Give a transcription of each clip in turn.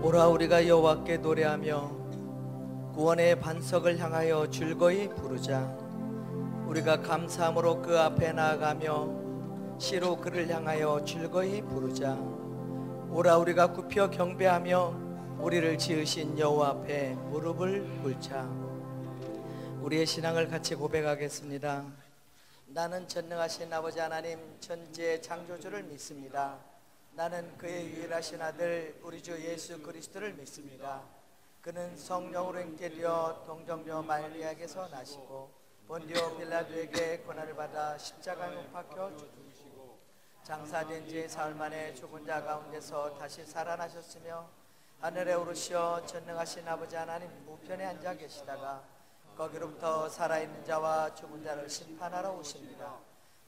오라 우리가 여호와께 노래하며 구원의 반석을 향하여 즐거이 부르자. 우리가 감사함으로 그 앞에 나아가며 시로 그를 향하여 즐거이 부르자. 오라 우리가 굽혀 경배하며 우리를 지으신 여호와 앞에 무릎을 꿇자. 우리의 신앙을 같이 고백하겠습니다. 나는 전능하신 아버지 하나님 천지의 창조주를 믿습니다. 나는 그의 유일하신 아들 우리 주 예수 그리스도를 믿습니다. 그는 성령으로 잉태되어 동정녀 마리아에게서 나시고 본디오 빌라도에게 고난을 받아 십자가에 못 박혀 죽으시고 장사된 지 사흘 만에 죽은 자 가운데서 다시 살아나셨으며 하늘에 오르시어 전능하신 아버지 하나님 우편에 앉아 계시다가 거기로부터 살아있는 자와 죽은 자를 심판하러 오십니다.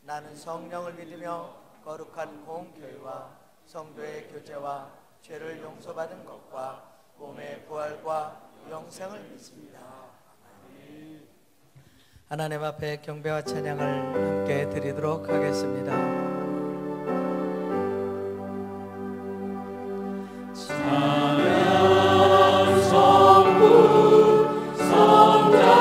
나는 성령을 믿으며 거룩한 공교회와 성도의 교제와 죄를 용서받은 것과 몸의 부활과 영생을 믿습니다. 하나님 앞에 경배와 찬양을 함께 드리도록 하겠습니다. 찬양 성부 성자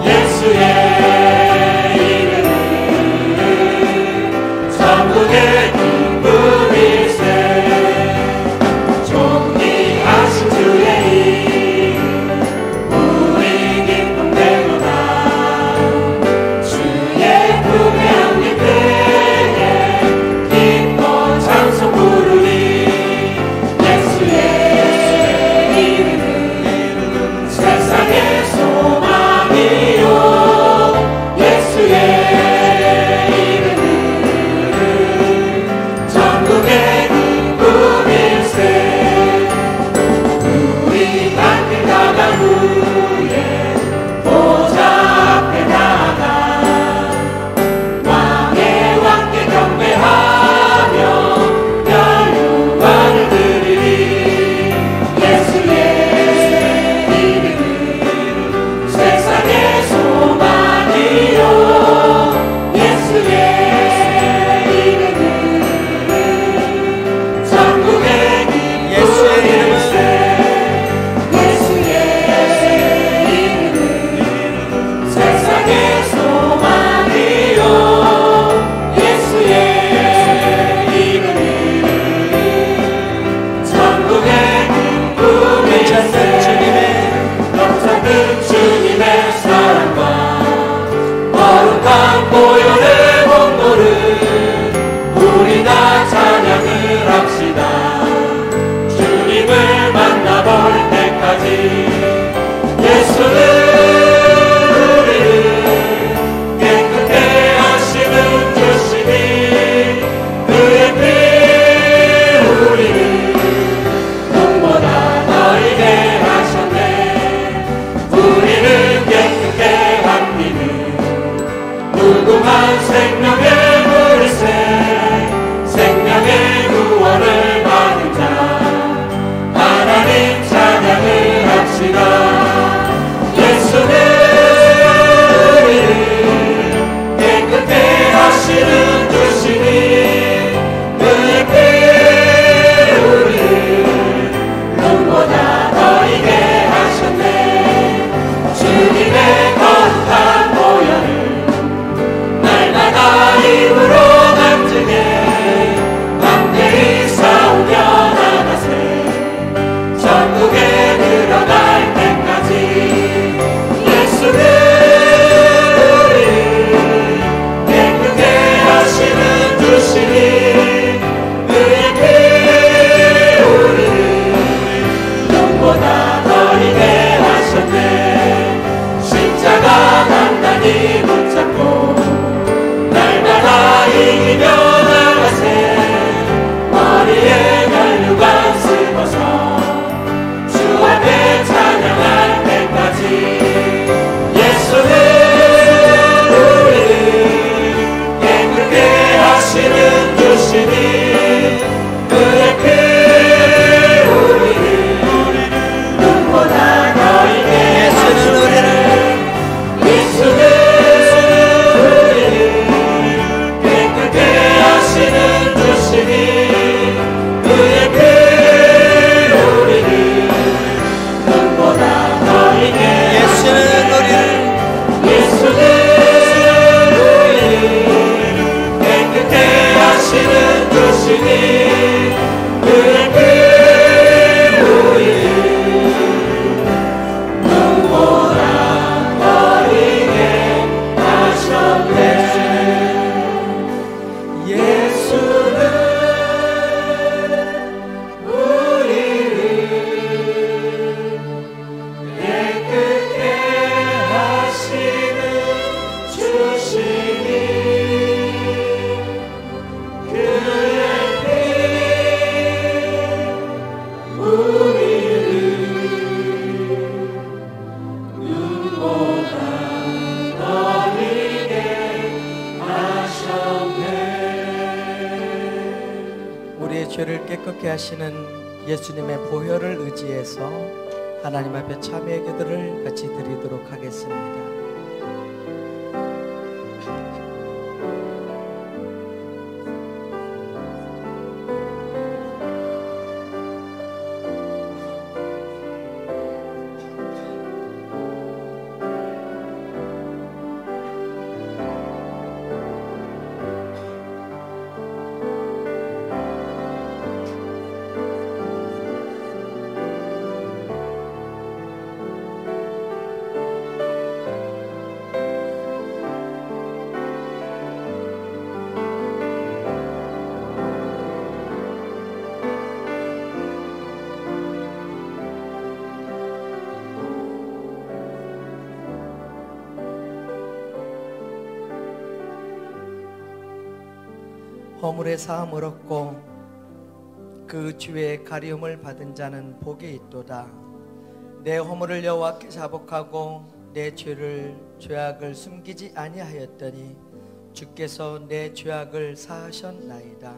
예수의 천국에 들어갈 때까지 예수는 우리를 깨끗게 하시는 주시니 그의 피 우리를 눈보다 더 희게 하셨네. 십자가 단단히 붙잡고 날마다 이기며 나가세. 머리에 면류관 쓰고서 주 앞에 찬양할 때까지 예수는 우리를 깨끗게 하시는 주시니 그의 피 우리를 눈보다 더 희게 하시네. 예수는 우리를 깨끗게 하시는 주시니 그의 피 우리를 눈보다 더 희게 예수는 예수는 우리를 깨끗게 하시는 주시니 그의 피 우리를 눈보다 더 희게 하셨네. 예수는 우리의 죄를 깨끗게 하시는 예수님의 보혈을 의지해서 하나님 앞에 참회의 기도를 같이 드리도록 하겠습니다. 허물의 사함을 얻고 그 주의 가리움을 받은 자는 복이 있도다. 내 허물을 여호와께 자복하고 내 죄악을 숨기지 아니하였더니 주께서 내 죄악을 사하셨나이다.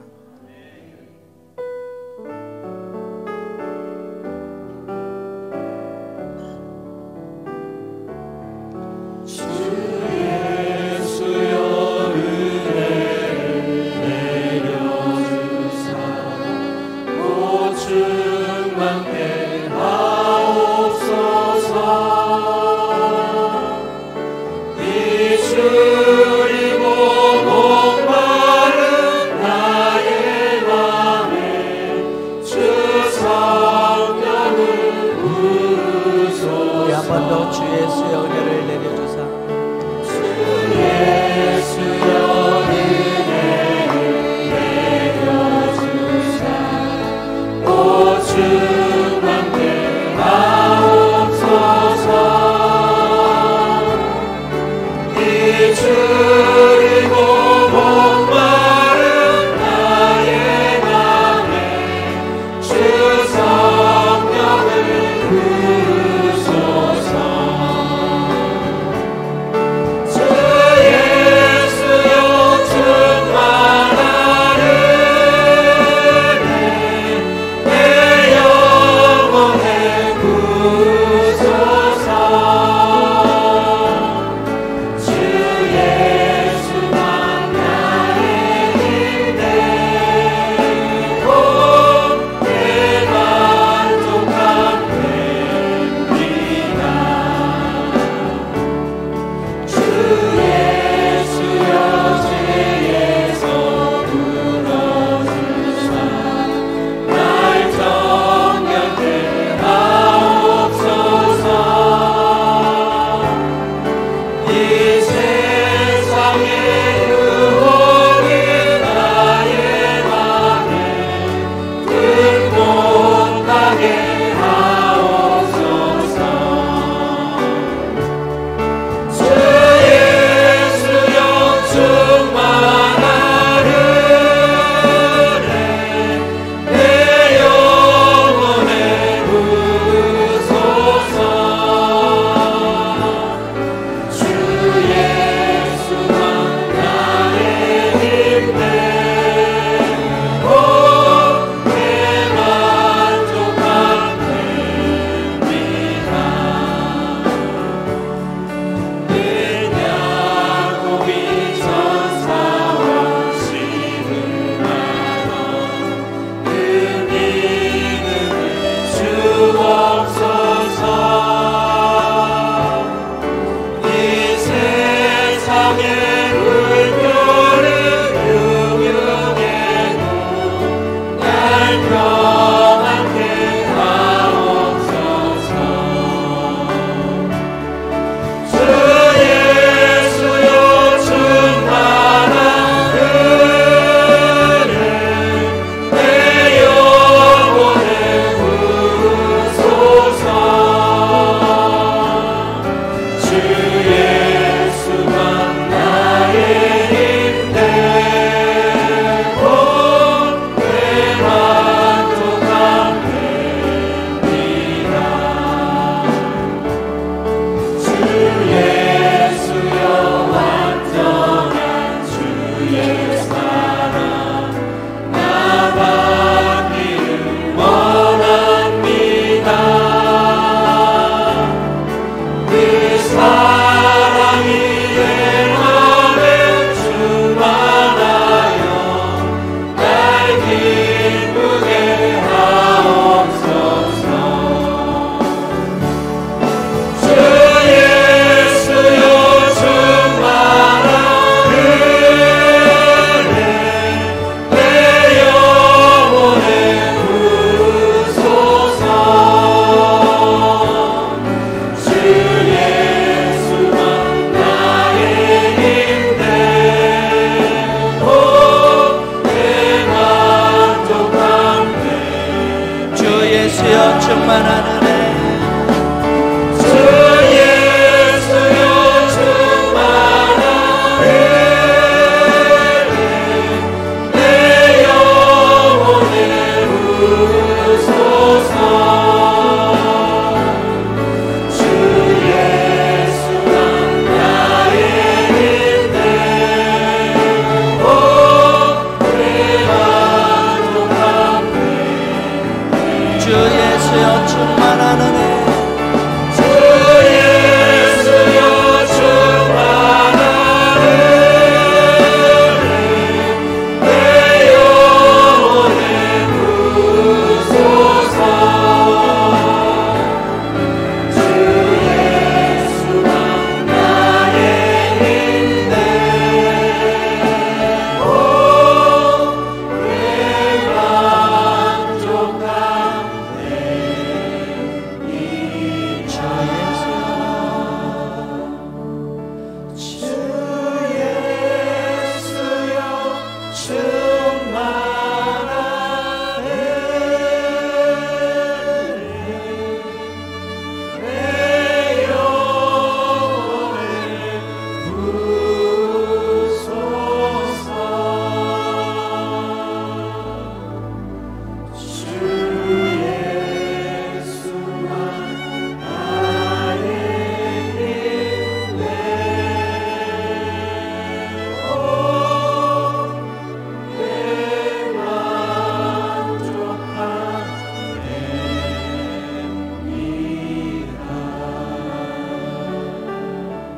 충만한 은혜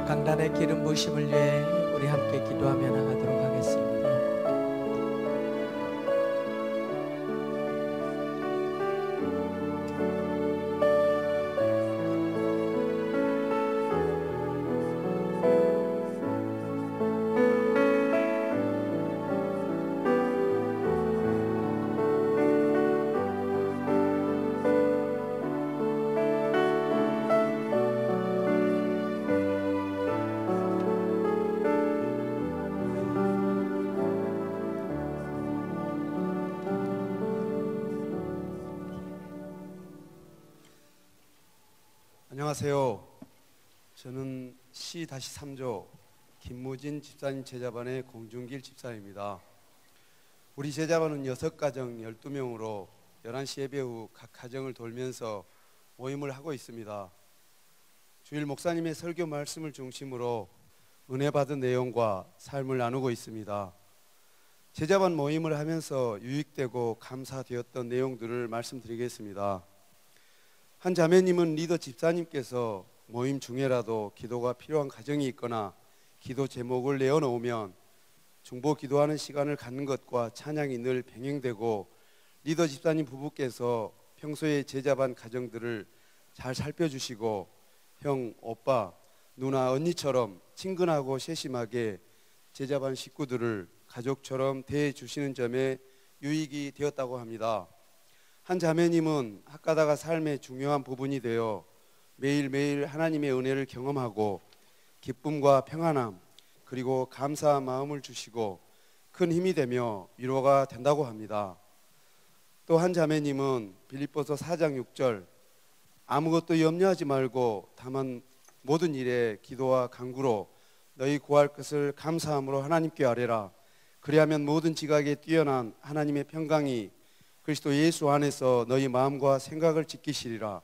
강단의 기름 부으심을 위해 우리 함께 기도하며 나가도록 하겠습니다. 안녕하세요. 저는 C-3조 김무진 집사님 제자반의 공중길 집사입니다. 우리 제자반은 6가정 12명으로 11시 예배 후 각 가정을 돌면서 모임을 하고 있습니다. 주일 목사님의 설교 말씀을 중심으로 은혜 받은 내용과 삶을 나누고 있습니다. 제자반 모임을 하면서 유익되고 감사되었던 내용들을 말씀드리겠습니다. 한 자매님은 리더 집사님께서 모임 중에라도 기도가 필요한 가정이 있거나 기도 제목을 내어놓으면 중보 기도하는 시간을 갖는 것과 찬양이 늘 병행되고 리더 집사님 부부께서 평소에 제자반 가정들을 잘 살펴주시고 형, 오빠, 누나, 언니처럼 친근하고 세심하게 제자반 식구들을 가족처럼 대해주시는 점에 유익이 되었다고 합니다. 한 자매님은 학가다가 삶의 중요한 부분이 되어 매일매일 하나님의 은혜를 경험하고 기쁨과 평안함 그리고 감사한 마음을 주시고 큰 힘이 되며 위로가 된다고 합니다. 또 한 자매님은 빌립보서 4장 6절 아무것도 염려하지 말고 다만 모든 일에 기도와 간구로 너희 구할 것을 감사함으로 하나님께 아뢰라. 그리하면 모든 지각에 뛰어난 하나님의 평강이 그리스도 예수 안에서 너희 마음과 생각을 지키시리라.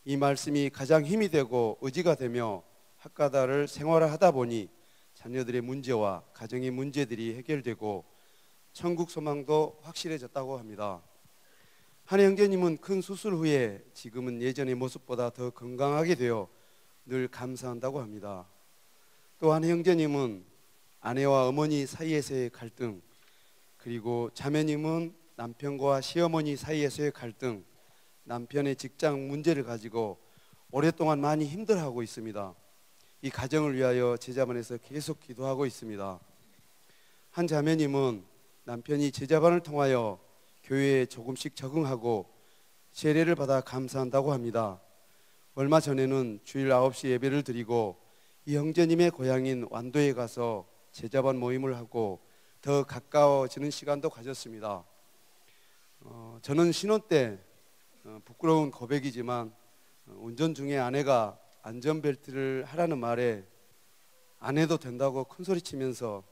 이 말씀이 가장 힘이 되고 의지가 되며 학가다를 생활하다 보니 자녀들의 문제와 가정의 문제들이 해결되고 천국 소망도 확실해졌다고 합니다. 한 형제님은 큰 수술 후에 지금은 예전의 모습보다 더 건강하게 되어 늘 감사한다고 합니다. 또 한 형제님은 아내와 어머니 사이에서의 갈등, 그리고 자매님은 남편과 시어머니 사이에서의 갈등, 남편의 직장 문제를 가지고 오랫동안 많이 힘들어하고 있습니다. 이 가정을 위하여 제자반에서 계속 기도하고 있습니다. 한 자매님은 남편이 제자반을 통하여 교회에 조금씩 적응하고 세례를 받아 감사한다고 합니다. 얼마 전에는 주일 9시 예배를 드리고 이 형제님의 고향인 완도에 가서 제자반 모임을 하고 더 가까워지는 시간도 가졌습니다. 저는 신혼 때 부끄러운 고백이지만 운전 중에 아내가 안전벨트를 하라는 말에 안 해도 된다고 큰소리치면서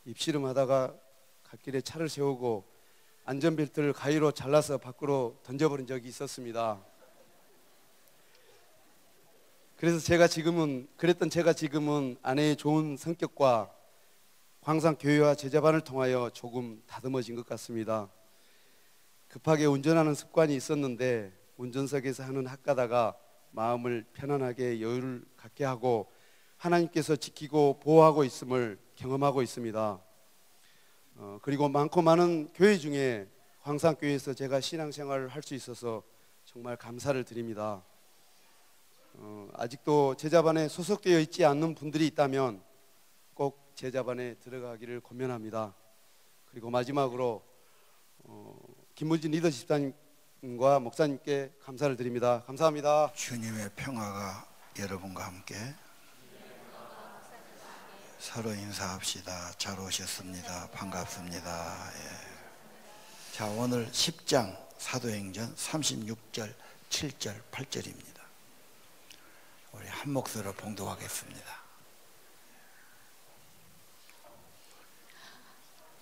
입씨름하다가 갓길에 차를 세우고 안전벨트를 가위로 잘라서 밖으로 던져버린 적이 있었습니다. 그랬던 제가 지금은 아내의 좋은 성격과 광산교회와 제자반을 통하여 조금 다듬어진 것 같습니다. 급하게 운전하는 습관이 있었는데 운전석에서 하는 학가다가 마음을 편안하게 여유를 갖게 하고 하나님께서 지키고 보호하고 있음을 경험하고 있습니다. 그리고 많고 많은 교회 중에 광산교회에서 제가 신앙생활을 할 수 있어서 정말 감사를 드립니다. 아직도 제자반에 소속되어 있지 않는 분들이 있다면 꼭 제자반에 들어가기를 권면합니다. 그리고 마지막으로 김무진 리더 집사님과 목사님께 감사를 드립니다. 감사합니다. 주님의 평화가 여러분과 함께. 서로 인사합시다. 잘 오셨습니다. 반갑습니다. 예. 자, 오늘 10장 사도행전 36절, 7절, 8절입니다. 우리 한 목소리로 봉독하겠습니다.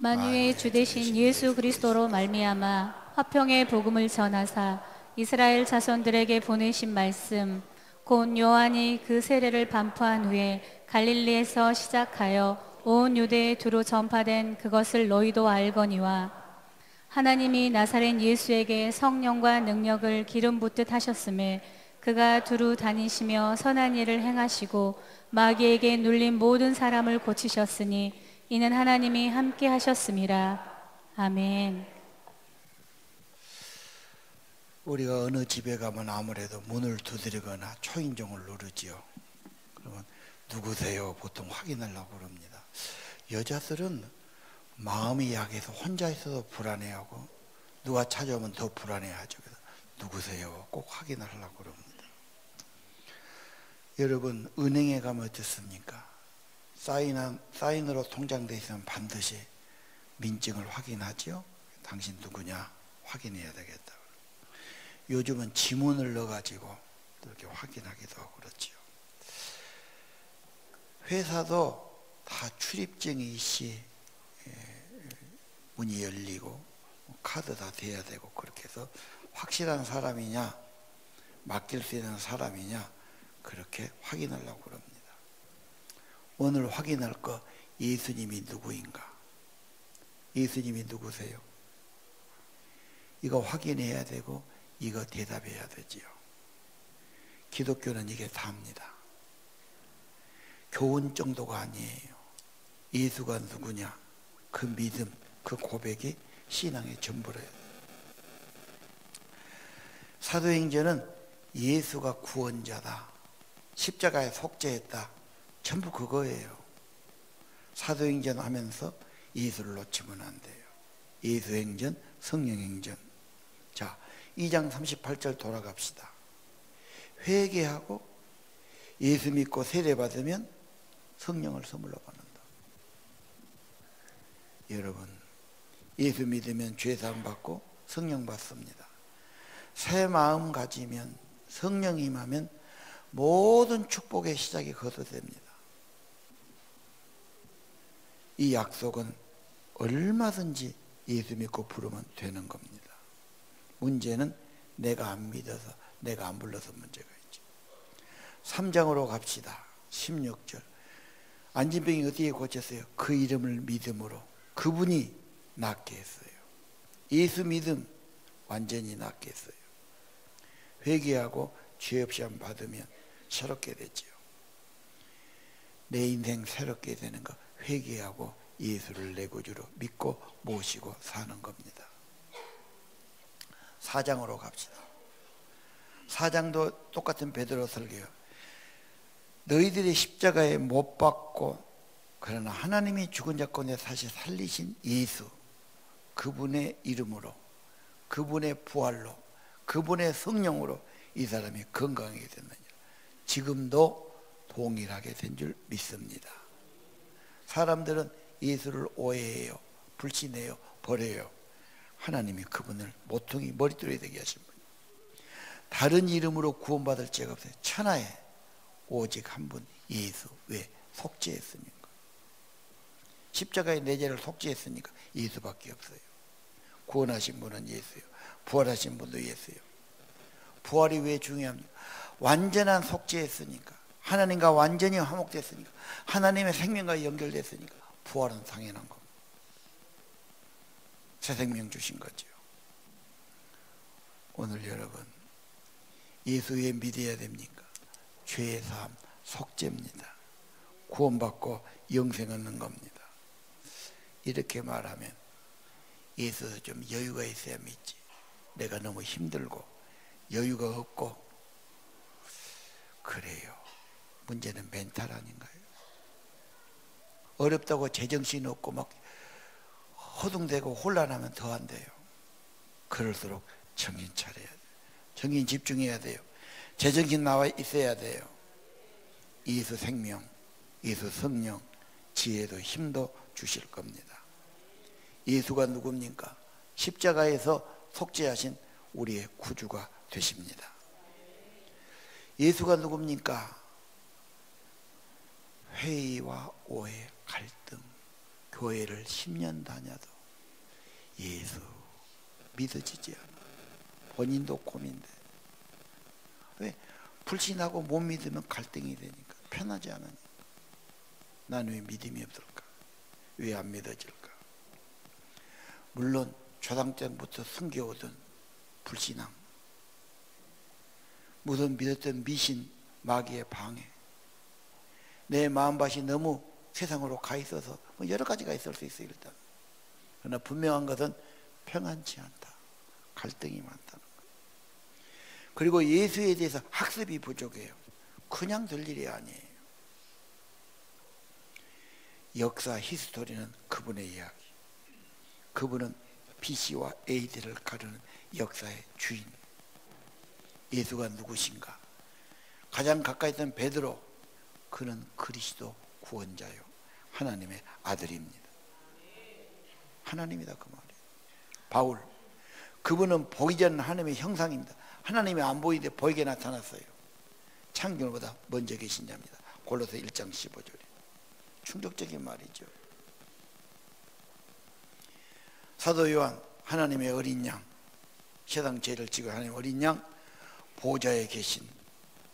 만유의 주 되신 예수 그리스도로 말미암아 화평의 복음을 전하사 이스라엘 자손들에게 보내신 말씀 곧 요한이 그 세례를 반포한 후에 갈릴리에서 시작하여 온 유대에 두루 전파된 그것을 너희도 알거니와 하나님이 나사렛 예수에게 성령과 능력을 기름 붓듯 하셨음에 그가 두루 다니시며 선한 일을 행하시고 마귀에게 눌린 모든 사람을 고치셨으니 이는 하나님이 함께 하셨음이라. 아멘. 우리가 어느 집에 가면 아무래도 문을 두드리거나 초인종을 누르지요. 그러면 누구세요? 보통 확인하려고 그럽니다. 여자들은 마음이 약해서 혼자 있어도 불안해하고 누가 찾아오면 더 불안해하죠. 그래서 누구세요? 꼭 확인하려고 그럽니다. 여러분, 은행에 가면 어떻습니까? 사인으로 통장돼 있으면 반드시 민증을 확인하죠. 당신 누구냐? 확인해야 되겠다. 요즘은 지문을 넣어가지고 이렇게 확인하기도 하고 그렇지요. 회사도 다 출입증이 있이 문이 열리고 카드 다 돼야 되고 그렇게 해서 확실한 사람이냐 맡길 수 있는 사람이냐 그렇게 확인하려고 그럽니다. 오늘 확인할 거 예수님이 누구인가? 예수님이 누구세요? 이거 확인해야 되고 이거 대답해야 되지요. 기독교는 이게 다입니다. 교훈 정도가 아니에요. 예수가 누구냐? 그 믿음, 그 고백이 신앙의 전부래요. 사도행전은 예수가 구원자다, 십자가에 속죄했다, 전부 그거예요. 사도행전 하면서 예수를 놓치면 안 돼요. 예수행전, 성령행전. 자, 2장 38절 돌아갑시다. 회개하고 예수 믿고 세례받으면 성령을 선물로 받는다. 여러분, 예수 믿으면 죄사함 받고 성령 받습니다. 새 마음 가지면 성령 임하면 모든 축복의 시작이 거둬됩니다. 이 약속은 얼마든지 예수 믿고 부르면 되는 겁니다. 문제는 내가 안 믿어서, 내가 안 불러서 문제가 있죠. 3장으로 갑시다. 16절. 안진병이 어떻게 고쳤어요? 그 이름을 믿음으로 그분이 낫게 했어요. 예수 믿음 완전히 낫게 했어요. 회개하고 죄 없이 안 받으면 새롭게 되지요. 내 인생 새롭게 되는 거 회개하고 예수를 내 구주로 믿고 모시고 사는 겁니다. 4장으로 갑시다. 4장도 똑같은 베드로 설교예요. 너희들이 십자가에 못 박고 그러나 하나님이 죽은 자 가운데 다시 살리신 예수, 그분의 이름으로, 그분의 부활로, 그분의 성령으로 이 사람이 건강하게 됐느니라. 지금도 동일하게 된 줄 믿습니다. 사람들은 예수를 오해해요, 불신해요, 버려요. 하나님이 그분을 모퉁이 머릿돌이 되게 하신 분. 다른 이름으로 구원받을 자가 없어요. 천하에 오직 한 분 예수. 왜? 속죄했으니까. 십자가에 내 죄를 속죄했으니까 예수밖에 없어요. 구원하신 분은 예수요. 부활하신 분도 예수요. 부활이 왜 중요합니까? 완전한 속죄했으니까, 하나님과 완전히 화목됐으니까, 하나님의 생명과 연결됐으니까 부활은 당연한 겁니다. 새 생명 주신 거죠. 오늘 여러분, 예수 왜 믿어야 됩니까? 죄의 사함, 속죄입니다. 구원받고 영생 얻는 겁니다. 이렇게 말하면 예수도 좀 여유가 있어야 믿지. 내가 너무 힘들고 여유가 없고 그래요. 문제는 멘탈 아닌가요? 어렵다고 제정신 없고 막 허둥대고 혼란하면 더 안 돼요. 그럴수록 정신 차려야 돼요. 정신 집중해야 돼요. 제정신 나와 있어야 돼요. 예수 생명, 예수 성령, 지혜도 힘도 주실 겁니다. 예수가 누굽니까? 십자가에서 속죄하신 우리의 구주가 되십니다. 예수가 누굽니까? 회의와 오해, 갈등, 교회를 10년 다녀도 예수 믿어지지 않아. 본인도 고민돼. 왜? 불신하고 못 믿으면 갈등이 되니까, 편하지 않으니까. 난 왜 믿음이 없을까? 왜 안 믿어질까? 물론 초등 때부터 숨겨오던 불신앙, 무슨 믿었던 미신, 마귀의 방해, 내 마음밭이 너무 세상으로 가 있어서 뭐 여러 가지가 있을 수 있어요. 일단. 그러나 분명한 것은 평안치 않다. 갈등이 많다는 거예요. 그리고 예수에 대해서 학습이 부족해요. 그냥 될 일이 아니에요. 역사, 히스토리는 그분의 이야기. 그분은 BC와 AD를 가르는 역사의 주인. 예수가 누구신가? 가장 가까이 있던 베드로, 그는 그리스도 구원자요, 하나님의 아들입니다. 하나님이다 그 말이에요. 바울, 그분은 보이지 않는 하나님의 형상입니다. 하나님이 안 보이는데 보이게 나타났어요. 창조보다 먼저 계신 자입니다. 골로새 1장 15절에. 충격적인 말이죠. 사도 요한, 하나님의 어린 양, 세상 죄를 지고 하나님의 어린 양, 보좌에 계신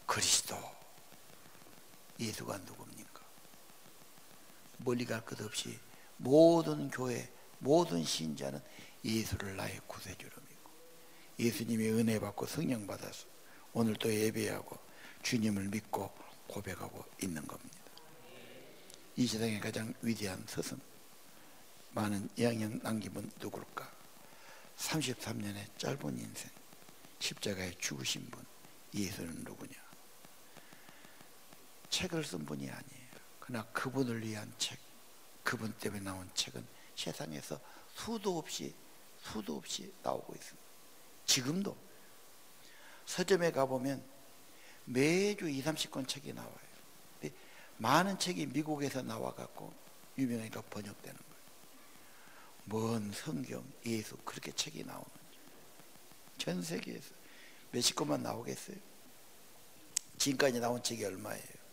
그리스도. 예수가 누굽니까? 멀리 갈 것 없이 모든 교회, 모든 신자는 예수를 나의 구세주로 믿고 예수님의 은혜 받고 성령 받아서 오늘 또 예배하고 주님을 믿고 고백하고 있는 겁니다. 이 세상의 가장 위대한 스승, 많은 영향 남긴 분 누굴까? 33년의 짧은 인생, 십자가에 죽으신 분, 예수는 누구냐? 책을 쓴 분이 아니에요. 그러나 그분을 위한 책, 그분 때문에 나온 책은 세상에서 수도 없이 나오고 있습니다. 지금도 서점에 가보면 매주 20-30권 책이 나와요. 근데 많은 책이 미국에서 나와갖고 유명하니까 번역되는 거예요. 뭔 성경, 예수, 그렇게 책이 나오는지. 전 세계에서 몇십 권만 나오겠어요? 지금까지 나온 책이 얼마예요?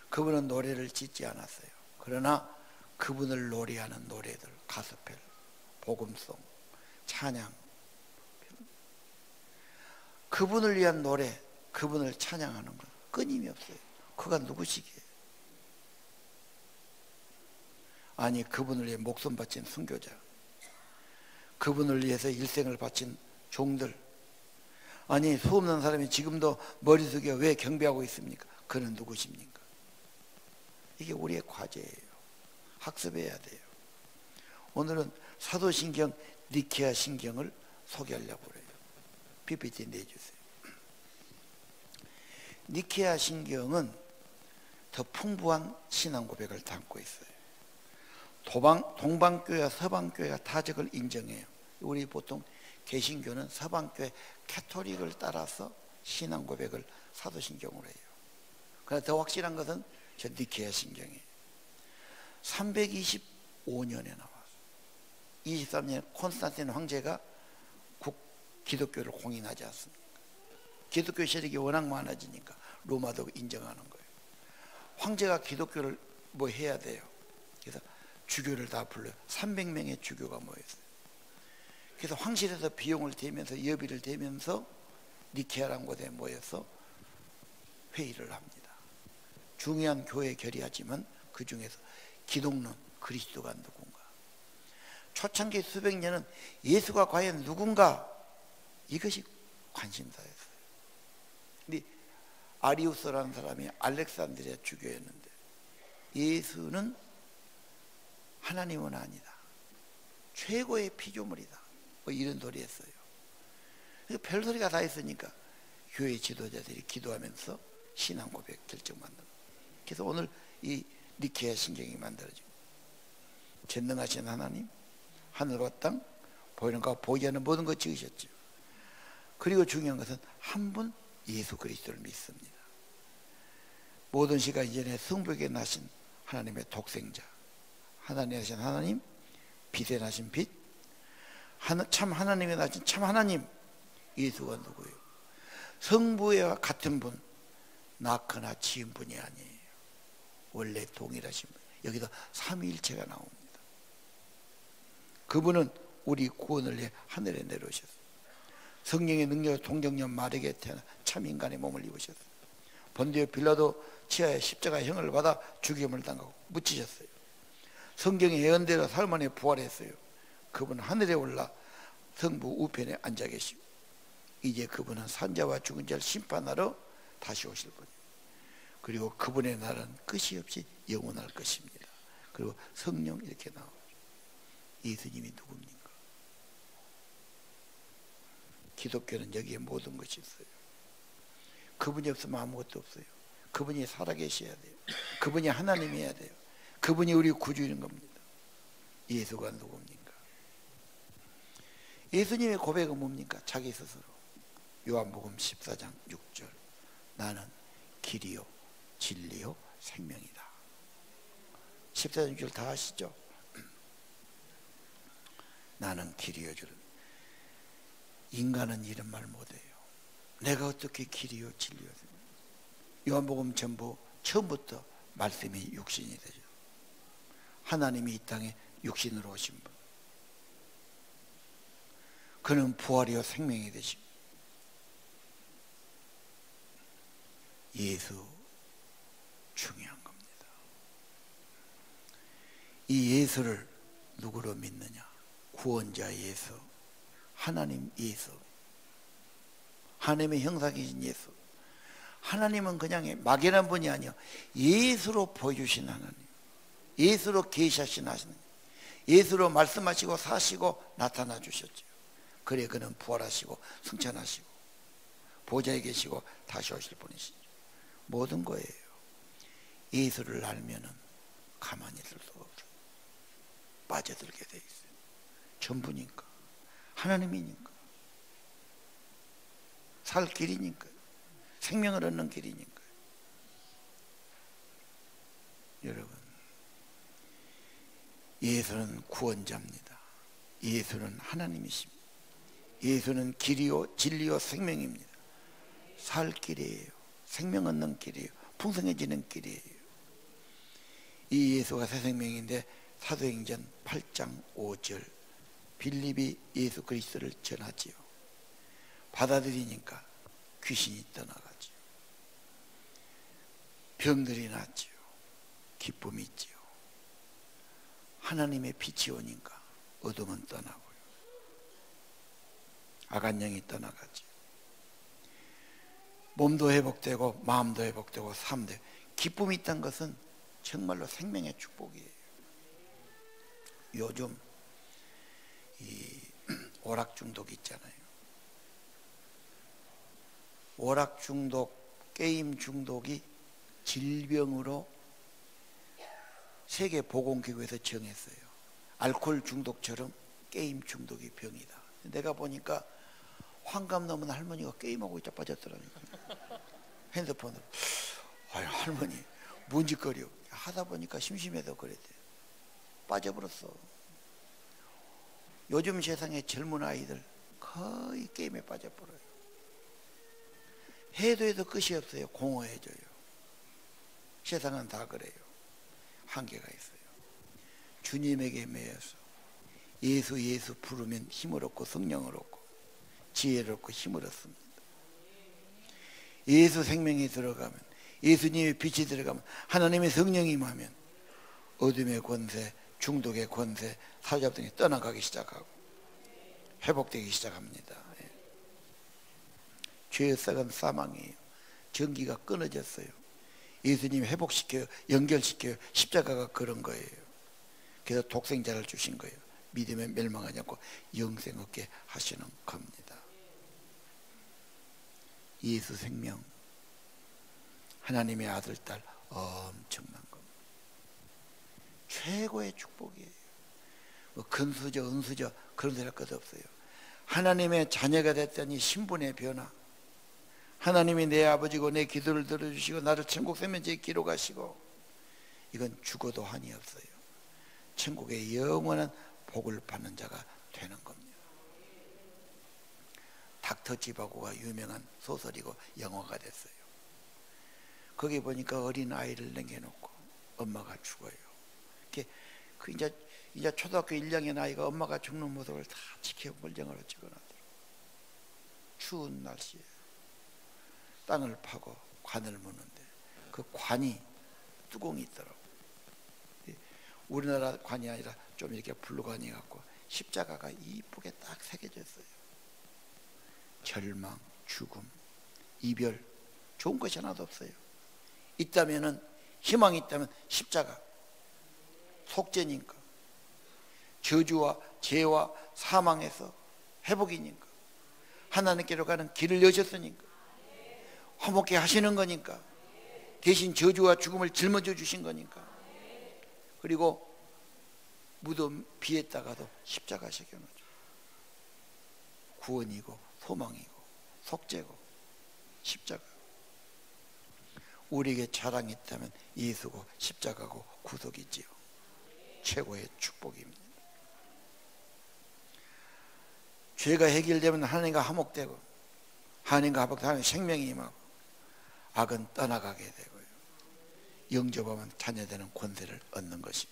그분은 노래를 짓지 않았어요. 그러나 그분을 노래하는 노래들, 가스펠, 복음송, 찬양, 그분을 위한 노래, 그분을 찬양하는 건 끊임이 없어요. 그가 누구시기에? 아니, 그분을 위해 목숨 바친 순교자, 그분을 위해서 일생을 바친 종들, 아니 수없는 사람이 지금도 머리 숙여 왜 경배하고 있습니까? 그는 누구십니까? 이게 우리의 과제예요. 학습해야 돼요. 오늘은 사도신경, 니케아 신경을 소개하려고 그래요. PPT 내주세요. 니케아 신경은 더 풍부한 신앙 고백을 담고 있어요. 동방교회와 서방교회가 다 저걸 인정해요. 우리 보통 개신교는 서방교회 캐토릭을 따라서 신앙 고백을 사도신경으로 해요. 그러나 더 확실한 것은 저 니케아 신경이에요. 325년에 나와서 23년에 콘스탄틴 황제가 기독교를 공인하지 않습니까? 기독교 세력이 워낙 많아지니까 로마도 인정하는 거예요. 황제가 기독교를 뭐 해야 돼요. 그래서 주교를 다 불러요. 300명의 주교가 모였어요. 그래서 황실에서 비용을 대면서 여비를 대면서 니케아라는 곳에 모여서 회의를 합니다. 중요한 교회 결의하지만 그 중에서 기독론, 그리스도가 누군가, 초창기 수백 년은 예수가 과연 누군가, 이것이 관심사였어요. 근데 아리우스라는 사람이 알렉산드리아 주교였는데 예수는 하나님은 아니다, 최고의 피조물이다, 뭐 이런 소리 했어요. 별소리가 다 있으니까 교회 지도자들이 기도하면서 신앙 고백 결정 만든 거예요. 그래서 오늘 이 니케아 신경이 만들어진 거예요. 전능하신 하나님, 하늘과 땅, 보이는 것 보이지 않는 모든 것 지으셨죠. 그리고 중요한 것은 한 분 예수 그리스도를 믿습니다. 모든 시간 이전에 성부에게 나신 하나님의 독생자, 하나님에 나신 하나님, 빛에 나신 빛, 참 하나님에 나신 참 하나님, 예수가 누구예요? 성부와 같은 분, 낳거나 지은 분이 아니에요. 원래 동일하신 분. 여기서 삼위일체가 나옵니다. 그분은 우리 구원을 위해 하늘에 내려오셨어요. 성령의 능력을 동정녀 마리아에게 태어나 참 인간의 몸을 입으셨어요. 본디오 빌라도 치하에 십자가형을 받아 죽임을 당하고 묻히셨어요. 성경의 예언대로 사흘 만에 부활했어요. 그분은 하늘에 올라 성부 우편에 앉아 계시고 이제 그분은 산자와 죽은 자를 심판하러 다시 오실 분이에요. 그리고 그분의 날은 끝이 없이 영원할 것입니다. 그리고 성령 이렇게 나오죠. 예수님이 누굽니까? 기독교는 여기에 모든 것이 있어요. 그분이 없으면 아무것도 없어요. 그분이 살아계셔야 돼요. 그분이 하나님이어야 돼요. 그분이 우리 구주인 겁니다. 예수가 누굽니까? 예수님의 고백은 뭡니까? 자기 스스로 요한복음 14장 6절, 나는 길이요 진리요 생명이다. 14장 6절 다 아시죠? 나는 길이요 줄. 인간은 이런 말 못해요. 내가 어떻게 길이요 진리요 생명. 요한복음 전부 처음부터 말씀이 육신이 되죠. 하나님이 이 땅에 육신으로 오신 분, 그는 부활이요 생명이 되시고 예수 중요한 겁니다. 이 예수를 누구로 믿느냐? 구원자 예수, 하나님 예수, 하나님의 형상이신 예수. 하나님은 그냥 막연한 분이 아니요 예수로 보여주신 하나님, 예수로 계시하신 하나님, 예수로 말씀하시고 사시고 나타나 주셨죠. 그래 그는 부활하시고 승천하시고 보좌에 계시고 다시 오실 분이시죠. 모든 거예요. 예수를 알면은 가만히 있을 수가 없어요. 빠져들게 돼 있어요. 전부니까, 하나님이니까, 살 길이니까, 생명을 얻는 길이니까. 여러분, 예수는 구원자입니다. 예수는 하나님이십니다. 예수는 길이요 진리요 생명입니다. 살 길이에요. 생명 얻는 길이에요. 풍성해지는 길이에요. 이 예수가 새 생명인데 사도행전 8장 5절 빌립이 예수 그리스도를 전하지요. 받아들이니까 귀신이 떠나가지요. 병들이 낫지요. 기쁨이 있지요. 하나님의 빛이 오니까 어둠은 떠나고요. 악한 영이 떠나가지요. 몸도 회복되고 마음도 회복되고 삶도 회복되고. 기쁨이 있다는 것은 정말로 생명의 축복이에요. 요즘 이 오락 중독 있잖아요. 오락 중독, 게임 중독이 질병으로 세계보건기구에서 정했어요. 알코올 중독처럼 게임 중독이 병이다. 내가 보니까 환갑 넘은 할머니가 게임하고 있다 빠졌더라니까. 핸드폰으로. 아유, 할머니 문짓거려 하다 보니까 심심해서 그랬대. 빠져버렸어. 요즘 세상의 젊은 아이들 거의 게임에 빠져버려요. 해도 끝이 없어요. 공허해져요. 세상은 다 그래요. 한계가 있어요. 주님에게 매여서 예수 부르면 힘을 얻고 성령을 얻고 지혜를 얻고 힘을 얻습니다. 예수 생명이 들어가면, 예수님의 빛이 들어가면, 하나님의 성령이 임하면 어둠의 권세, 중독의 권세, 사로잡등이 떠나가기 시작하고 회복되기 시작합니다. 죄의 썩은 사망이에요. 전기가 끊어졌어요. 예수님이 회복시켜요. 연결시켜요. 십자가가 그런 거예요. 그래서 독생자를 주신 거예요. 믿음에 멸망하지 않고 영생 얻게 하시는 겁니다. 예수 생명, 하나님의 아들, 딸, 엄청난 겁니다. 최고의 축복이에요. 뭐 근수저, 은수저 그런 데할 것 없어요. 하나님의 자녀가 됐다니 신분의 변화. 하나님이 내 아버지고 내 기도를 들어주시고 나를 천국 세면제에 기록하시고, 이건 죽어도 한이 없어요. 천국의 영원한 복을 받는 자가 되는 겁니다. 닥터 지바고가 유명한 소설이고 영화가 됐어요. 거기 보니까 어린 아이를 남겨놓고 엄마가 죽어요. 그 이제 초등학교 1학년 아이가 엄마가 죽는 모습을 다 지키고 멀쩡하로 찍어놨더라고요. 추운 날씨에 땅을 파고 관을 묻는데 그 관이 뚜껑이 있더라고요. 우리나라 관이 아니라 좀 이렇게 블루관이 갖고 십자가가 이쁘게 딱 새겨져 있어요. 절망, 죽음, 이별, 좋은 것이 하나도 없어요. 있다면은, 희망이 있다면 십자가, 속죄니까, 저주와 죄와 사망에서 회복이니까, 하나님께로 가는 길을 여셨으니까, 화목케 하시는 거니까, 대신 저주와 죽음을 짊어져 주신 거니까. 그리고 무덤 비에다가도 십자가 새겨놓죠. 구원이고 소망이고 속죄고 십자가. 우리에게 자랑이 있다면 예수고 십자가고 구속이지요. 최고의 축복입니다. 죄가 해결되면 하나님과 화목되고, 하나님과 화목되면 생명이 임하고, 악은 떠나가게 되고요. 영접하면 자녀되는 권세를 얻는 것이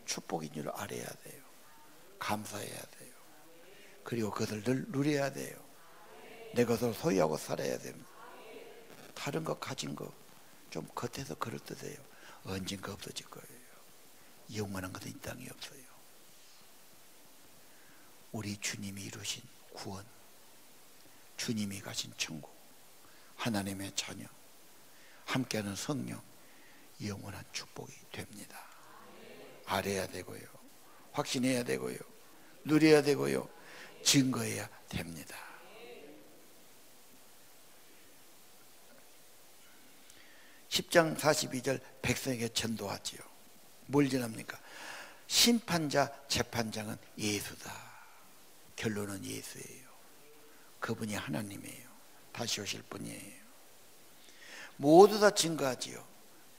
축복인 줄 알아야 돼요. 감사해야 돼요. 그리고 그것을 늘 누려야 돼요. 내 것을 소유하고 살아야 됩니다. 다른 거 가진 거 좀 겉에서 그럴듯해요. 언젠가 없어질 거예요. 영원한 것은 이 땅에 없어요. 우리 주님이 이루신 구원, 주님이 가신 천국, 하나님의 자녀, 함께하는 성령, 영원한 축복이 됩니다. 알아야 되고요, 확신해야 되고요, 누려야 되고요, 증거해야 됩니다. 10장 42절 백성에게 전도하지요. 뭘 전합니까? 심판자, 재판장은 예수다. 결론은 예수예요. 그분이 하나님이에요. 다시 오실 분이에요. 모두 다 증거하지요.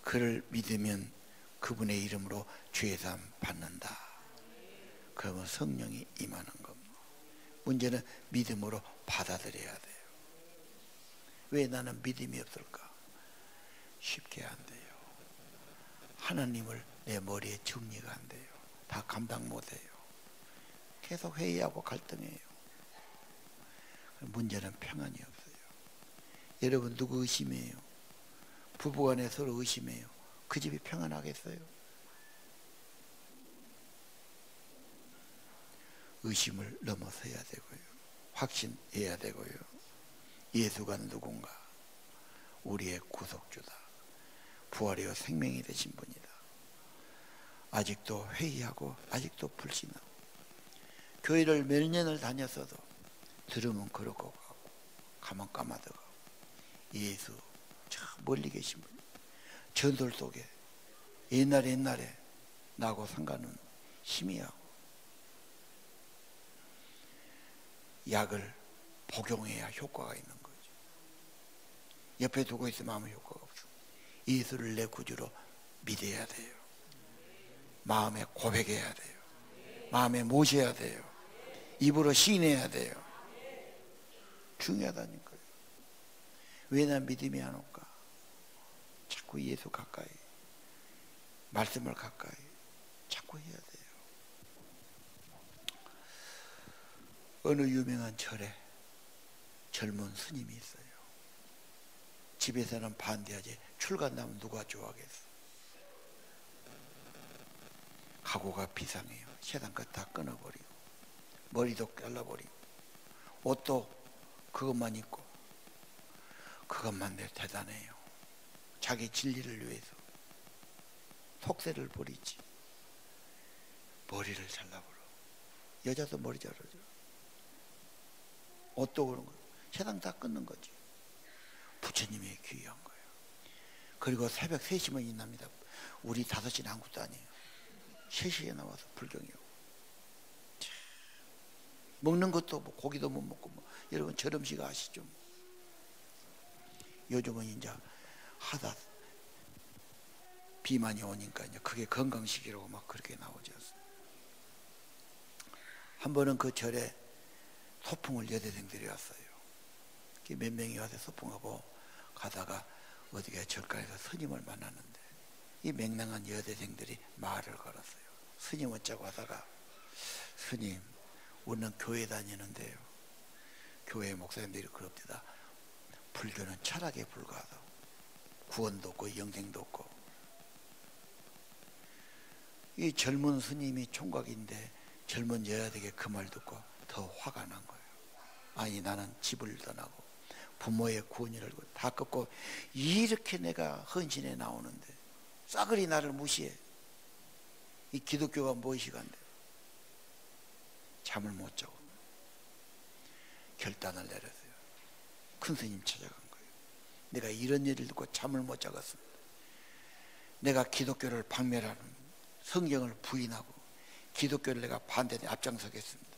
그를 믿으면 그분의 이름으로 죄사함 받는다. 그러면 성령이 임하는 겁니다. 문제는 믿음으로 받아들여야 돼요. 왜 나는 믿음이 없을까? 쉽게 안 돼요. 하나님을 내 머리에 정리가 안 돼요. 다 감당 못해요. 계속 회의하고 갈등해요. 문제는 평안이 없어요. 여러분 누구 의심해요? 부부간에 서로 의심해요. 그 집이 평안하겠어요? 의심을 넘어서야 되고요, 확신해야 되고요. 예수가 누군가? 우리의 구속주다. 부활이요 생명이 되신 분이다. 아직도 회의하고 아직도 불신하고, 교회를 몇 년을 다녔어도 들으면 그렇고 가고 가면 까마득하고, 예수 저 멀리 계신 분, 전설 속에 옛날에 나하고 상관은 희미하고, 약을 복용해야 효과가 있는 거죠. 옆에 두고 있으면 아무 효과가 없어. 예수를 내 구주로 믿어야 돼요. 마음에 고백해야 돼요. 마음에 모셔야 돼요. 입으로 시인해야 돼요. 중요하다니까요. 왜 난 믿음이 안 올까? 자꾸 예수 가까이, 말씀을 가까이 자꾸 해야 돼요. 어느 유명한 절에 젊은 스님이 있어요. 집에서는 반대하지, 출가 나면 누가 좋아하겠어? 각오가 비상해요. 세상 것 다 끊어버리고 머리도 잘라버리고 옷도 그것만 입고, 그것만 내 대단해요. 자기 진리를 위해서 속세를 버리지. 머리를 잘라버려. 여자도 머리 자르죠. 옷도 그런 거예요. 세상 다 끊는 거지. 부처님이 귀한 거예요. 그리고 새벽 3시면 일납니다. 우리 5시는 아무것도 아니에요. 3시에 나와서 불경이요. 먹는 것도 뭐 고기도 못 먹고 뭐. 여러분 저렴식 아시죠? 요즘은 이제 하다 비만이 오니까 이제 그게 건강식이라고 막 그렇게 나오지 않습니까? 한 번은 그 절에 소풍을 여대생들이 왔어요. 몇 명이 와서 소풍하고 가다가 어디가 절간에서 스님을 만났는데, 이 맹랑한 여대생들이 말을 걸었어요. 스님 어쩌고 하다가, 스님, 우리는 교회 다니는데요, 교회 목사님들이 그럽니다. 불교는 철학에 불과하다. 구원도 없고 영생도 없고. 이 젊은 스님이 총각인데 젊은 여자에게 그 말 듣고 더 화가 난 거예요. 아니, 나는 집을 떠나고 부모의 구원을 다 끊고 이렇게 내가 헌신해 나오는데 싸그리 나를 무시해. 이 기독교가 무엇이간데. 잠을 못 자고 결단을 내렸어요. 큰 스님 찾아간 거예요. 내가 이런 일을 듣고 잠을 못 자겠습니다. 내가 기독교를 박멸하는, 성경을 부인하고 기독교를 내가 반대에 앞장서겠습니다.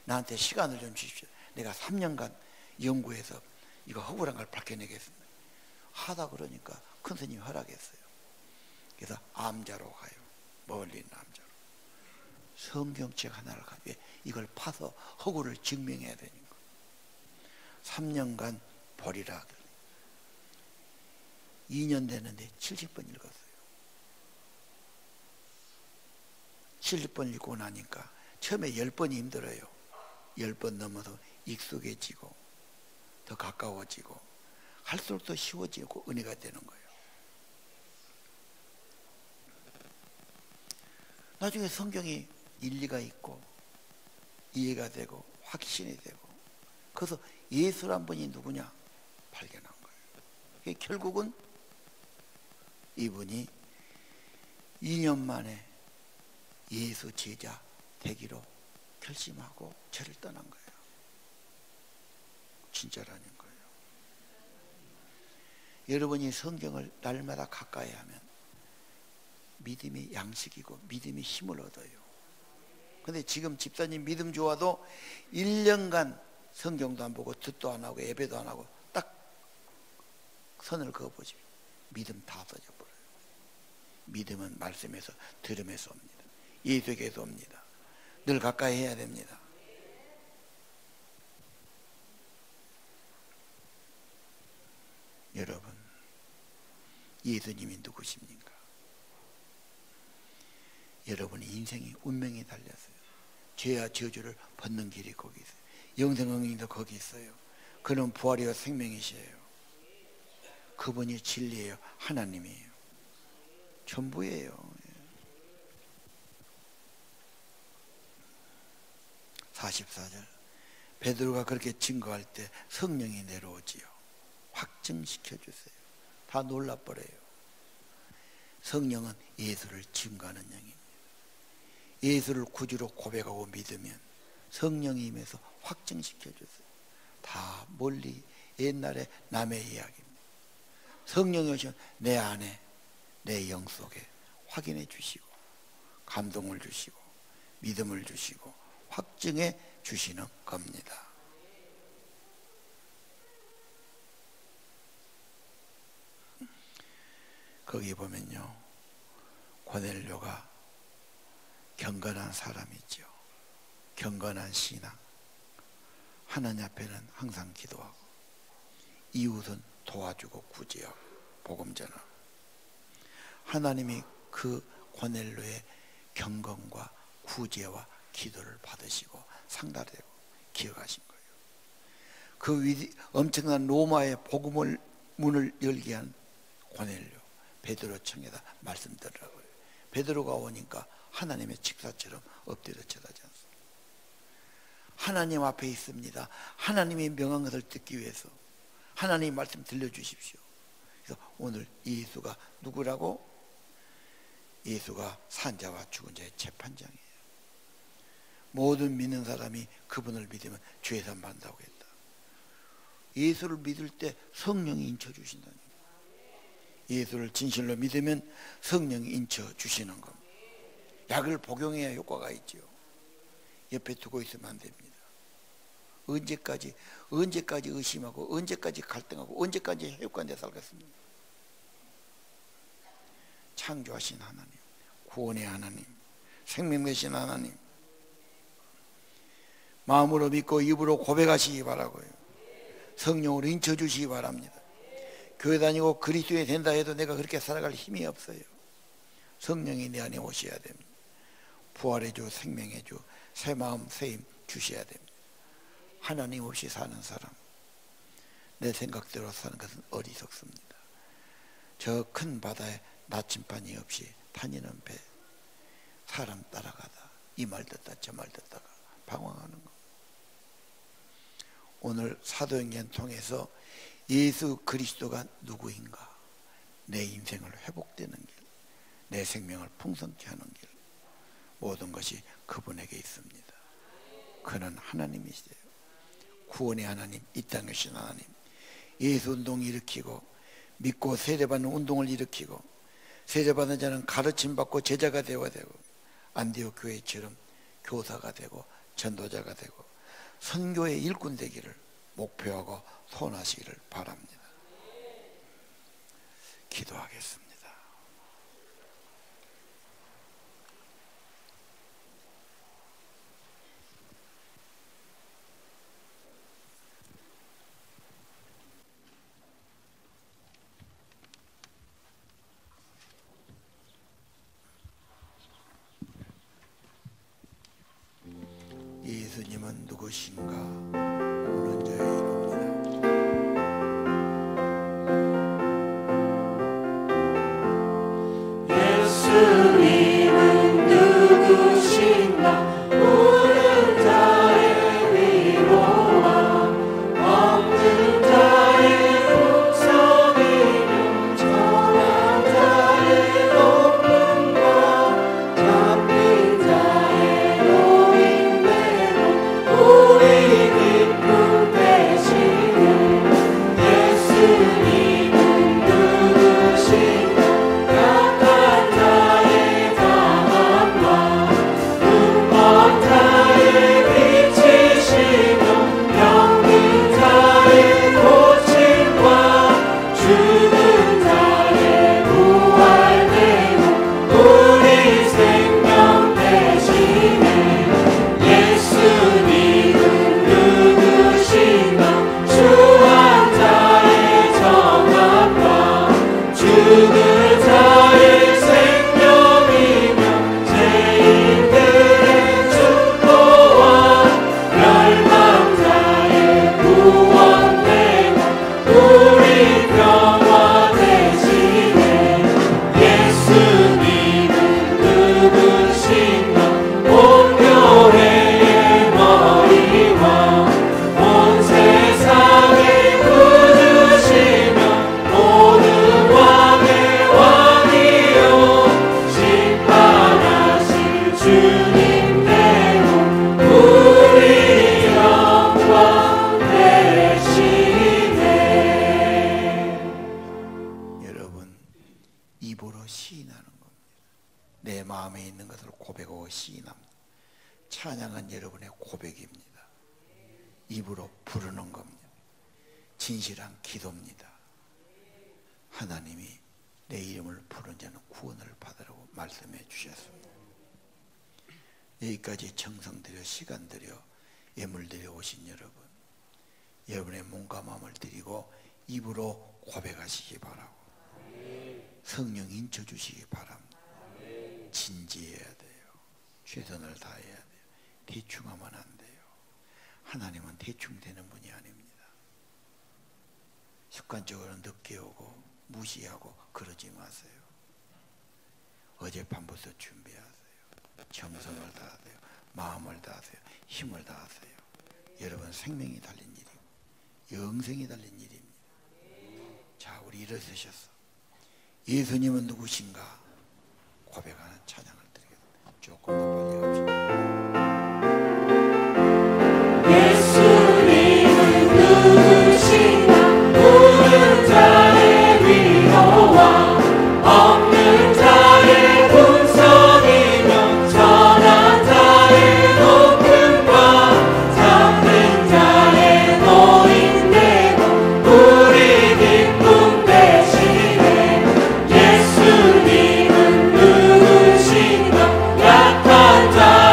나한테 시간을 좀 주십시오. 내가 3년간 연구해서 이거 허구란 걸 밝혀내겠습니다. 하다 그러니까 큰 스님이 허락했어요. 그래서 암자로 가요. 멀리 있는 암자로. 성경책 하나를 가지고 이걸 파서 허구를 증명해야 되니까 3년간 버리라. 2년 됐는데 70번 읽었어요. 70번 읽고 나니까 처음에 10번이 힘들어요. 10번 넘어서 익숙해지고 더 가까워지고 할수록 더 쉬워지고 은혜가 되는 거예요. 나중에 성경이 일리가 있고 이해가 되고 확신이 되고, 그래서 예수란 분이 누구냐 발견한 거예요. 결국은 이분이 2년 만에 예수 제자 되기로 결심하고 저를 떠난 거예요. 진짜라는 거예요. 여러분이 성경을 날마다 가까이 하면 믿음이 양식이고 믿음이 힘을 얻어요. 근데 지금 집사님 믿음 좋아도 1년간 성경도 안 보고 듣도 안 하고 예배도 안 하고 딱 선을 그어보십시오. 믿음 다 써져버려요. 믿음은 말씀에서 들음에서 옵니다. 예수에게서 옵니다. 늘 가까이 해야 됩니다. 여러분, 예수님이 누구십니까? 여러분의 인생이 운명이 달렸어요. 죄와 저주를 벗는 길이 거기 있어요. 영생응리도 거기 있어요. 그는 부활이요 생명이시에요. 그분이 진리예요. 하나님이에요. 전부예요. 44절, 베드로가 그렇게 증거할 때 성령이 내려오지요. 확증시켜 주세요. 다 놀라버려요. 성령은 예수를 증거하는 영입니다. 예수를 구주로 고백하고 믿으면 성령이 임해서 확증시켜 주세요. 다 멀리 옛날에 남의 이야기입니다. 성령이 오시면 내 안에, 내 영 속에 확인해 주시고 감동을 주시고 믿음을 주시고 확증해 주시는 겁니다. 거기 보면요, 고넬료가 경건한 사람이죠. 경건한 신앙, 하나님 앞에는 항상 기도하고 이웃은 도와주고 구제하고 복음 전하고, 하나님이 그 고넬료의 경건과 구제와 기도를 받으시고 상달되고 기억하신 거예요. 그 엄청난 로마의 복음을 문을 열게 한 고넬료, 베드로 청에다 말씀드리라고요. 베드로가 오니까 하나님의 직사처럼 엎드려 쳐다지 않습니다. 하나님 앞에 있습니다. 하나님이 명한 것을 듣기 위해서 하나님 말씀 들려주십시오. 그래서 오늘 예수가 누구라고? 예수가 산자와 죽은 자의 재판장이에요. 모든 믿는 사람이 그분을 믿으면 죄산 받는다고 했다. 예수를 믿을 때 성령이 인쳐주신다는 거예요. 예수를 진실로 믿으면 성령이 인쳐주시는 겁니다. 약을 복용해야 효과가 있죠. 옆에 두고 있으면 안 됩니다. 언제까지 의심하고, 언제까지 갈등하고, 언제까지 해육관에 살겠습니까? 창조하신 하나님, 구원의 하나님, 생명 되신 하나님, 마음으로 믿고 입으로 고백하시기 바라고요. 성령으로 인쳐주시기 바랍니다. 교회 다니고 그리스도인이 된다 해도 내가 그렇게 살아갈 힘이 없어요. 성령이 내 안에 오셔야 됩니다. 부활의 주, 생명의 주, 새 마음, 새 힘 주셔야 됩니다. 하나님 없이 사는 사람, 내 생각대로 사는 것은 어리석습니다. 저 큰 바다에 나침반이 없이 다니는 배, 사람 따라가다 이 말 듣다 저 말 듣다가 방황하는 것. 오늘 사도행전 통해서 예수 그리스도가 누구인가, 내 인생을 회복되는 길, 내 생명을 풍성케 하는 길, 모든 것이 그분에게 있습니다. 그는 하나님이시대요. 구원의 하나님, 이 땅에 오신 하나님, 예수 운동을 일으키고 믿고 세례받는 운동을 일으키고, 세례받은 자는 가르침받고 제자가 되어야 되고, 안디옥 교회처럼 교사가 되고 전도자가 되고 선교의 일꾼 되기를 목표하고 소원하시기를 바랍니다. 기도하겠습니다. 예수님은 누구신가? 우는 자의 이름입니다. 예수님은 누구신가? 우는 자의 위로와 없는 자의 풍성이며 정한 자의 높음과 잡힌 자의 노인대로 우리 기쁨 되시네. 예수님은 누구신가? 약한 자의 강함과 눈먼 자의 빛이시며 병든 자의 고침과 죽은 자의 부활되고 우리 생명 되시네. 예수님은 누구신가? 주한 자의 정함과 죽은 자의 생명이며 죄인들의 축복과 멸망자의 구원되고 우리 평화 되시네. 예수님은 누구신가? 온 교회의 머리와 온 세상을 부르시며 모든 왕의 왕이요 심판하실 주님께로 우리 영광 되시네. 여러분, 입으로 시인하는 겁니다. 내 마음에 있는 것을 고백하고 시인합니다. 찬양은 여러분의 고백입니다. 입으로 부르는 겁니다. 진실한 기도입니다. 하나님이 내 이름을 부른 자는 구원을 받으라고 말씀해 주셨습니다. 여기까지 정성 들여 시간 들여 예물 들여 오신 여러분, 여러분의 몸과 마음을 드리고 입으로 고백하시기 바라고 성령 인쳐주시기 바랍니다. 진지해야 돼요. 최선을 다해야 돼요. 대충하면 안 돼요. 하나님은 대충 되는 분이 아닙니다. 습관적으로 늦게 오고 무시하고 그러지 마세요. 어젯밤부터 준비하세요. 정성을 다하세요. 마음을 다하세요. 힘을 다하세요. 여러분 생명이 달린 일이고 영생이 달린 일입니다. 자, 우리 일어서셔서 예수님은 누구신가 고백하는 찬양을 드리겠습니다. 조금 더 빨리 갑시다. 예수님은 누구신가 부른 자의 위로와 없는 자의 분성이며 전한 자의 높음과 잡힌 자의 노인되고 우리 기쁨 되시네. 예수님은 누구신가 약한 자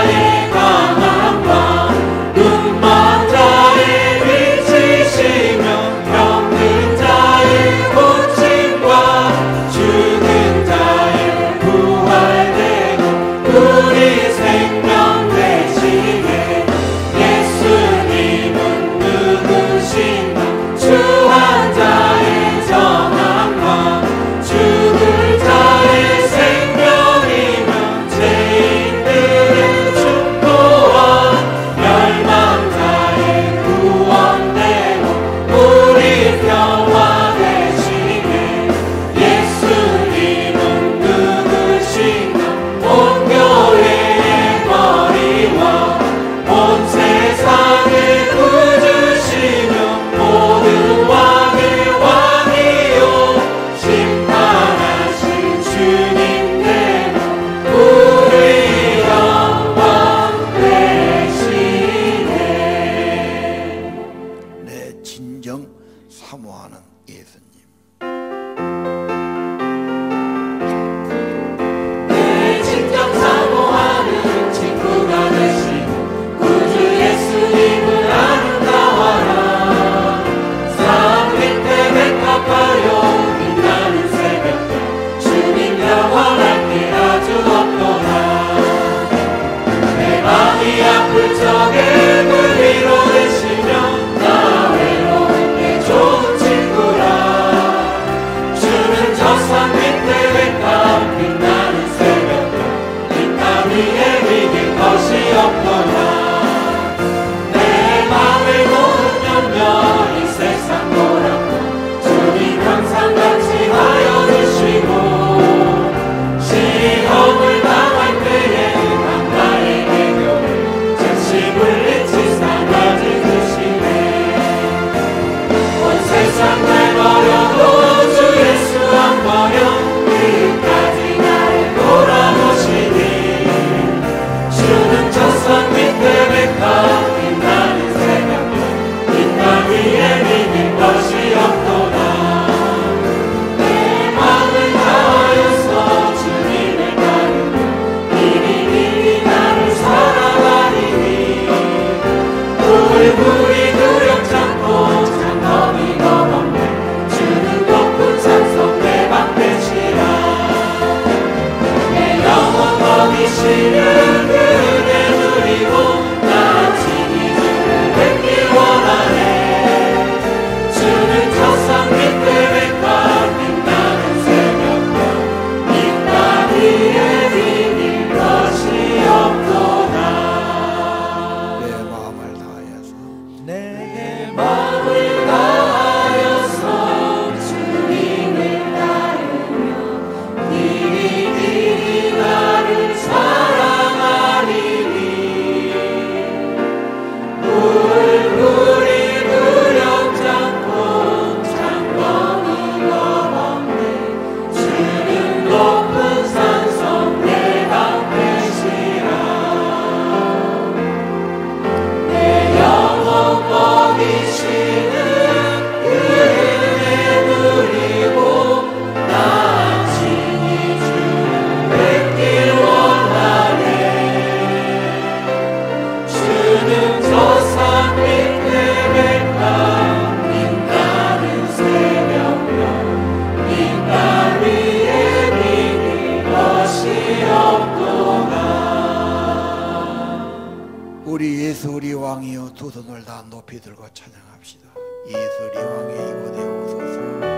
두 손을 다 높이 들고 찬양합시다. 예수리 왕의 이곳에 오소서.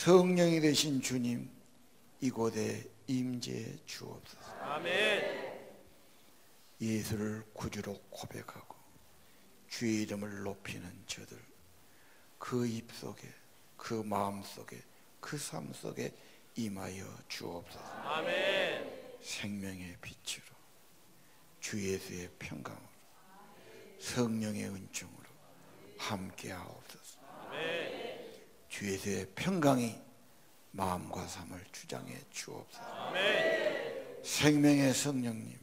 성령이 되신 주님, 이곳에 임재해 주옵소서. 아멘. 예수를 구주로 고백하고 주의 이름을 높이는 저들, 그 입속에, 그 마음속에, 그 삶 속에 임하여 주옵소서. 아멘. 생명의 빛으로, 주 예수의 평강으로, 성령의 은총으로 함께 하옵소서. 아멘. 주 예수의 평강이 마음과 삶을 주장해 주옵소서. 아멘. 생명의 성령님,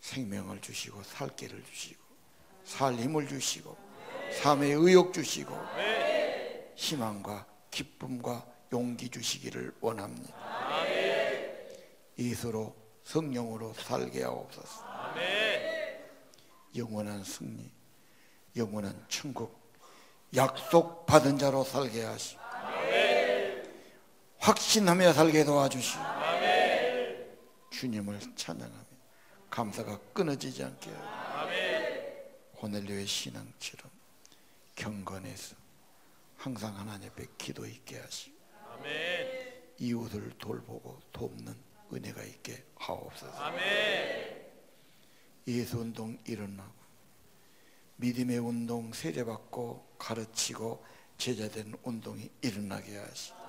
생명을 주시고 살 길을 주시고 살 힘을 주시고 삶의 의욕 주시고 희망과 기쁨과 용기 주시기를 원합니다. 아멘. 예수로 성령으로 살게 하옵소서. 아멘. 영원한 승리, 영원한 천국, 약속 받은 자로 살게 하시고 확신하며 살게 도와주시고 주님을 찬양하며 감사가 끊어지지 않게 하시고 호넬료의 신앙처럼 경건해서 항상 하나님 앞에 기도 있게 하시고 이웃을 돌보고 돕는 은혜가 있게 하옵소서. 예수 운동 일어나고 믿음의 운동 세례받고 가르치고 제자된 운동이 일어나게 하시고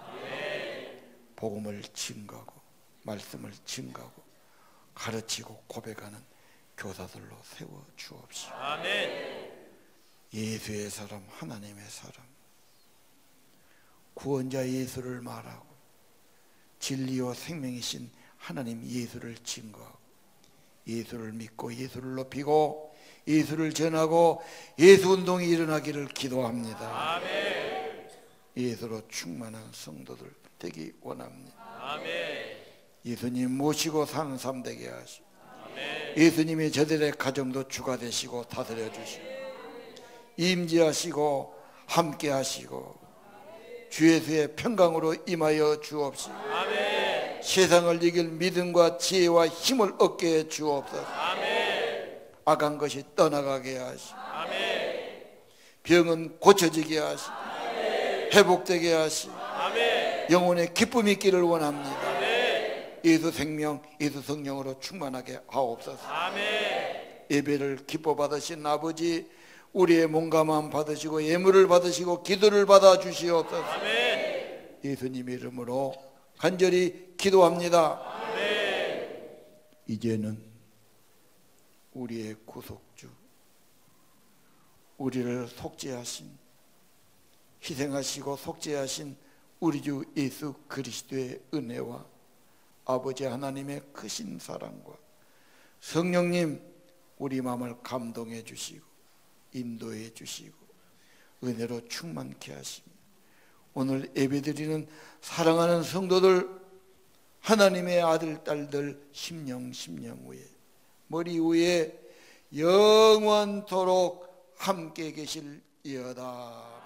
복음을 증거하고 말씀을 증거하고 가르치고 고백하는 교사들로 세워 주옵시오. 아멘. 예수의 사람, 하나님의 사람, 구원자 예수를 말하고 진리와 생명이신 하나님 예수를 증거하고 예수를 믿고 예수를 높이고 예수를 전하고 예수 운동이 일어나기를 기도합니다. 아멘. 예수로 충만한 성도들 되기 원합니다. 아멘. 예수님 모시고 사는 삶 되게 하시고 아멘. 예수님이 저들의 가정도 주가 되시고 다스려 주시고 임재하시고 함께 하시고 주 예수의 평강으로 임하여 주옵시고 아멘. 세상을 이길 믿음과 지혜와 힘을 얻게 해 주옵소서. 아멘. 악한 것이 떠나가게 하시고 아멘. 병은 고쳐지게 하시고 회복되게 하시고 영혼의 기쁨이 있기를 원합니다. 예수 생명, 예수 성령으로 충만하게 하옵소서. 아멘. 예배를 기뻐 받으신 아버지, 우리의 몸감함 받으시고 예물을 받으시고 기도를 받아 주시옵소서. 예수님의 이름으로 간절히 기도합니다. 이제는 우리의 구속주, 우리를 속죄하신, 희생하시고 속죄하신 우리 주 예수 그리스도의 은혜와 아버지 하나님의 크신 사랑과 성령님 우리 마음을 감동해 주시고 인도해 주시고 은혜로 충만케 하시며 오늘 예배드리는 사랑하는 성도들, 하나님의 아들 딸들 심령 위에 머리 위에 영원토록 함께 계실이어다.